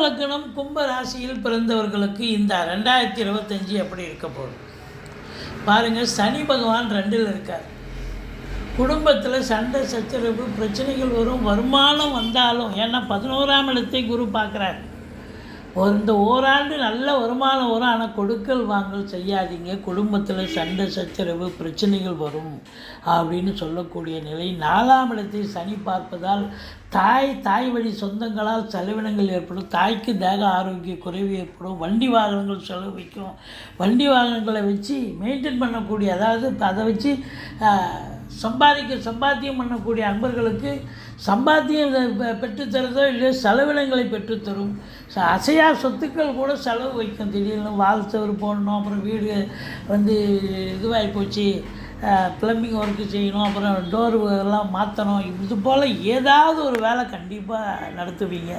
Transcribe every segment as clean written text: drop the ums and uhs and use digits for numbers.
லக்னம் கும்ப ராசியில் பிறந்தவர்களுக்கு இந்த 2025 எப்படி இருக்க போகுது பாருங்கள். சனி பகவான் 2ல் இருக்கார். குடும்பத்தில் சண்டை சச்சரவு பிரச்சனைகள் வரும். வருமானம் வந்தாலும், ஏன்னா 11ஆம் இடத்தை குரு பார்க்குறார். இந்த ஓராண்டு நல்ல வருமானம் வரும். ஆனால் கொடுக்கல் வாங்கல் செய்யாதீங்க. குடும்பத்தில் சண்டை சச்சரவு பிரச்சனைகள் வரும் அப்படின்னு சொல்லக்கூடிய நிலை. 4ஆம் இடத்தை சனி பார்ப்பதால் தாய் வழி சொந்தங்களால் செலவினங்கள் ஏற்படும். தாய்க்கு தேக ஆரோக்கிய குறைவு ஏற்படும். வண்டி வாகனங்கள் செலவு வைக்கும். வண்டி வாகனங்களை வச்சு மெயின்டைன் பண்ணக்கூடிய, அதாவது அதை வச்சு சம்பாத்தியம் பண்ணக்கூடிய அன்பர்களுக்கு சம்பாத்தியம் பெற்றுத்தரதோ இல்லையோ செலவினங்களை பெற்றுத்தரும். அசையா சொத்துக்கள் கூட செலவு வைக்கும். திடீர்னு வால்சவர் போடணும், அப்புறம் வீடு இதுவாகி போச்சு, ப்ளம்பிங் ஒர்க்கு செய்யணும், அப்புறம் டோர் எல்லாம் மாற்றணும். இது போல் ஏதாவது ஒரு வேலை கண்டிப்பாக நடத்துவீங்க.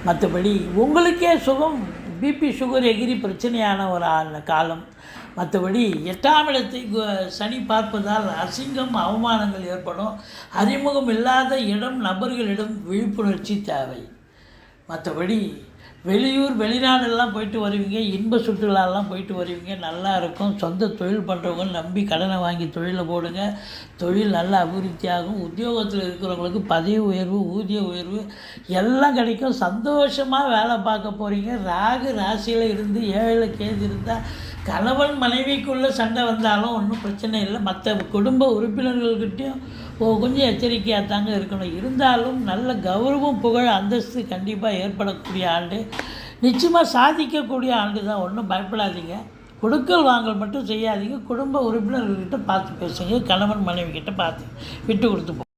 மற்றபடி உங்களுக்கே சுகம், பிபி சுகர் எகிரி பிரச்சனையான ஒரு காலம். மற்றபடி 8ஆம் இடத்தை சனி பார்ப்பதால் அசிங்கம் அவமானங்கள் ஏற்படும். அறிமுகம் இல்லாத இடம் நபர்களிடம் விழிப்புணர்ச்சி தேவை. மற்றபடி வெளியூர் வெளிநாடெல்லாம் போயிட்டு வருவீங்க. இன்ப சுற்றுலாலாம் போயிட்டு வருவீங்க. நல்லா இருக்கும். சொந்த தொழில் பண்ணுறவங்க நம்பி கடனை வாங்கி தொழிலை போடுங்க. தொழில் நல்ல அபிவிருத்தியாகும். உத்தியோகத்தில் இருக்கிறவங்களுக்கு பதவி உயர்வு, ஊதிய உயர்வு எல்லாம் கிடைக்கும். சந்தோஷமாக வேலை பார்க்க போகிறீங்க. ராகு ராசியில் இருந்து 7ல் கேது இருந்தால் கணவன் மனைவிக்குள்ளே சண்டை வந்தாலும் ஒன்றும் பிரச்சனை இல்லை. மற்ற குடும்ப உறுப்பினர்கள்கிட்டையும் கொஞ்சம் எச்சரிக்கையாக தாங்க இருக்கணும். இருந்தாலும் நல்ல கௌரவம், புகழ், அந்தஸ்து கண்டிப்பாக ஏற்படக்கூடிய ஆண்டு. நிச்சயமாக சாதிக்கக்கூடிய ஆண்டு தான். ஒன்றும் பயப்படாதீங்க. கொடுக்கல் வாங்கல் மட்டும் செய்யாதீங்க. குடும்ப உறுப்பினர்கள்கிட்ட பார்த்து பேசுங்க. கணவன் மனைவி கிட்ட பார்த்து விட்டு கொடுத்து